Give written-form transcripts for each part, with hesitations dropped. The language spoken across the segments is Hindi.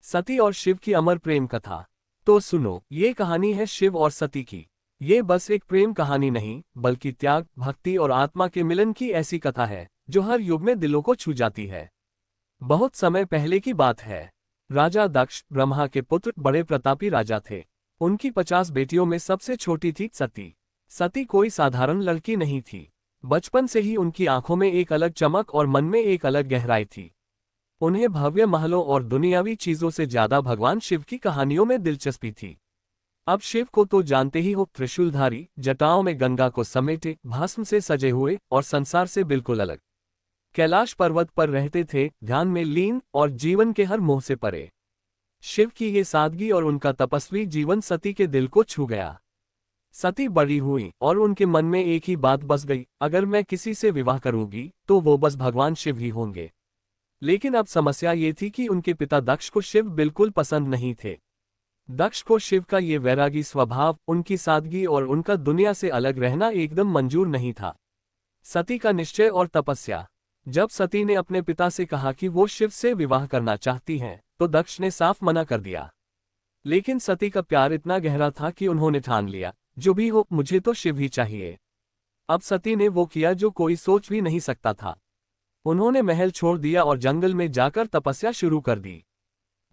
सती और शिव की अमर प्रेम कथा। तो सुनो, ये कहानी है शिव और सती की। ये बस एक प्रेम कहानी नहीं, बल्कि त्याग, भक्ति और आत्मा के मिलन की ऐसी कथा है जो हर युग में दिलों को छू जाती है। बहुत समय पहले की बात है। राजा दक्ष, ब्रह्मा के पुत्र, बड़े प्रतापी राजा थे। उनकी 50 बेटियों में सबसे छोटी थी सती। सती कोई साधारण लड़की नहीं थी। बचपन से ही उनकी आंखों में एक अलग चमक और मन में एक अलग गहराई थी। उन्हें भव्य महलों और दुनियावी चीजों से ज्यादा भगवान शिव की कहानियों में दिलचस्पी थी। अब शिव को तो जानते ही हो, त्रिशूलधारी, जटाओं में गंगा को समेटे, भस्म से सजे हुए और संसार से बिल्कुल अलग। कैलाश पर्वत पर रहते थे, ध्यान में लीन और जीवन के हर मोह से परे। शिव की ये सादगी और उनका तपस्वी जीवन सती के दिल को छू गया। सती बड़ी हुई और उनके मन में एक ही बात बस गई, अगर मैं किसी से विवाह करूंगी तो वो बस भगवान शिव ही होंगे। लेकिन अब समस्या ये थी कि उनके पिता दक्ष को शिव बिल्कुल पसंद नहीं थे। दक्ष को शिव का ये वैरागी स्वभाव, उनकी सादगी और उनका दुनिया से अलग रहना एकदम मंजूर नहीं था। सती का निश्चय और तपस्या। जब सती ने अपने पिता से कहा कि वो शिव से विवाह करना चाहती हैं, तो दक्ष ने साफ मना कर दिया। लेकिन सती का प्यार इतना गहरा था कि उन्होंने ठान लिया, जो भी हो मुझे तो शिव ही चाहिए। अब सती ने वो किया जो कोई सोच भी नहीं सकता था। उन्होंने महल छोड़ दिया और जंगल में जाकर तपस्या शुरू कर दी।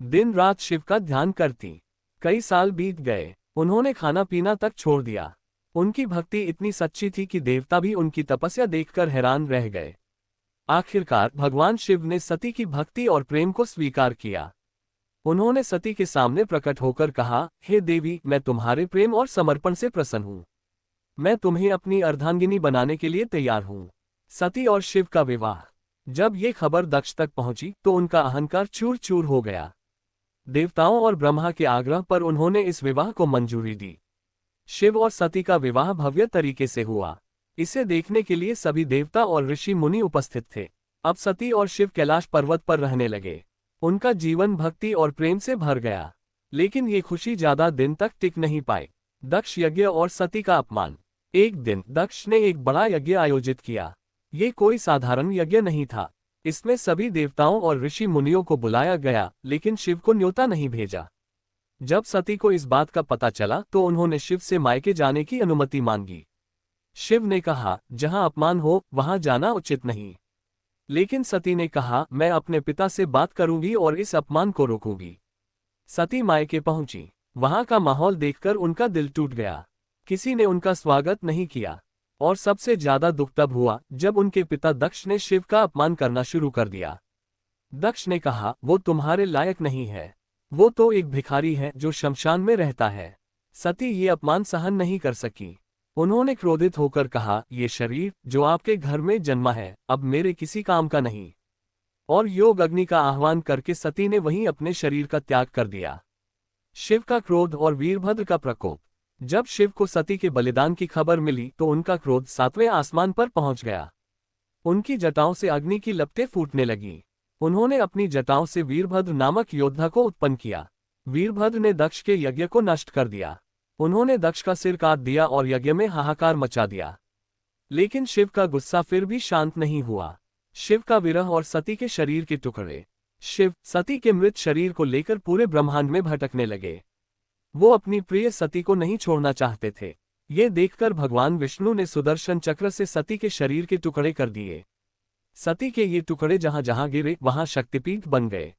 दिन रात शिव का ध्यान करती। कई साल बीत गए। उन्होंने खाना पीना तक छोड़ दिया। उनकी भक्ति इतनी सच्ची थी कि देवता भी उनकी तपस्या देखकर हैरान रह गए। आखिरकार भगवान शिव ने सती की भक्ति और प्रेम को स्वीकार किया। उन्होंने सती के सामने प्रकट होकर कहा, हे देवी, मैं तुम्हारे प्रेम और समर्पण से प्रसन्न हूँ। मैं तुम्हें अपनी अर्धांगिनी बनाने के लिए तैयार हूँ। सती और शिव का विवाह। जब ये खबर दक्ष तक पहुंची तो उनका अहंकार चूर चूर हो गया। देवताओं और ब्रह्मा के आग्रह पर उन्होंने इस विवाह को मंजूरी दी। शिव और सती का विवाह भव्य तरीके से हुआ। इसे देखने के लिए सभी देवता और ऋषि मुनि उपस्थित थे। अब सती और शिव कैलाश पर्वत पर रहने लगे। उनका जीवन भक्ति और प्रेम से भर गया। लेकिन ये खुशी ज्यादा दिन तक टिक नहीं पाई। दक्ष यज्ञ और सती का अपमान। एक दिन दक्ष ने एक बड़ा यज्ञ आयोजित किया। ये कोई साधारण यज्ञ नहीं था। इसमें सभी देवताओं और ऋषि मुनियों को बुलाया गया, लेकिन शिव को न्योता नहीं भेजा। जब सती को इस बात का पता चला तो उन्होंने शिव से मायके जाने की अनुमति मांगी। शिव ने कहा, जहां अपमान हो वहां जाना उचित नहीं। लेकिन सती ने कहा, मैं अपने पिता से बात करूंगी और इस अपमान को रोकूंगी। सती मायके पहुंची। वहां का माहौल देखकर उनका दिल टूट गया। किसी ने उनका स्वागत नहीं किया। और सबसे ज्यादा दुख तब हुआ जब उनके पिता दक्ष ने शिव का अपमान करना शुरू कर दिया। दक्ष ने कहा, वो तुम्हारे लायक नहीं है। वो तो एक भिखारी है जो शमशान में रहता है। सती ये अपमान सहन नहीं कर सकी। उन्होंने क्रोधित होकर कहा, ये शरीर जो आपके घर में जन्मा है, अब मेरे किसी काम का नहीं। और योग अग्नि का आह्वान करके सती ने वहीं अपने शरीर का त्याग कर दिया। शिव का क्रोध और वीरभद्र का प्रकोप। जब शिव को सती के बलिदान की खबर मिली तो उनका क्रोध 7वें आसमान पर पहुंच गया। उनकी जटाओं से अग्नि की लपटें फूटने लगीं। उन्होंने अपनी जटाओं से वीरभद्र नामक योद्धा को उत्पन्न किया। वीरभद्र ने दक्ष के यज्ञ को नष्ट कर दिया। उन्होंने दक्ष का सिर काट दिया और यज्ञ में हाहाकार मचा दिया। लेकिन शिव का गुस्सा फिर भी शांत नहीं हुआ। शिव का विरह और सती के शरीर के टुकड़े। शिव सती के मृत शरीर को लेकर पूरे ब्रह्मांड में भटकने लगे। वो अपनी प्रिय सती को नहीं छोड़ना चाहते थे। ये देखकर भगवान विष्णु ने सुदर्शन चक्र से सती के शरीर के टुकड़े कर दिए। सती के ये टुकड़े जहां जहां गिरे वहां शक्तिपीठ बन गए।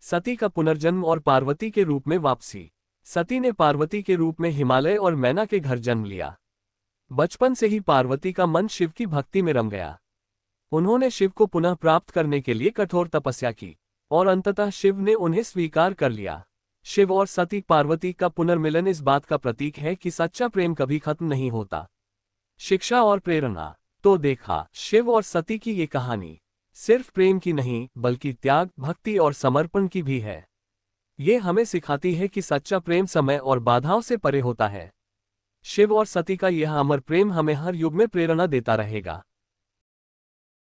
सती का पुनर्जन्म और पार्वती के रूप में वापसी। सती ने पार्वती के रूप में हिमालय और मैना के घर जन्म लिया। बचपन से ही पार्वती का मन शिव की भक्ति में रम गया। उन्होंने शिव को पुनः प्राप्त करने के लिए कठोर तपस्या की और अंततः शिव ने उन्हें स्वीकार कर लिया। शिव और सती पार्वती का पुनर्मिलन इस बात का प्रतीक है कि सच्चा प्रेम कभी खत्म नहीं होता। शिक्षा और प्रेरणा। तो देखा, शिव और सती की ये कहानी सिर्फ प्रेम की नहीं, बल्कि त्याग, भक्ति और समर्पण की भी है। ये हमें सिखाती है कि सच्चा प्रेम समय और बाधाओं से परे होता है। शिव और सती का यह अमर प्रेम हमें हर युग में प्रेरणा देता रहेगा।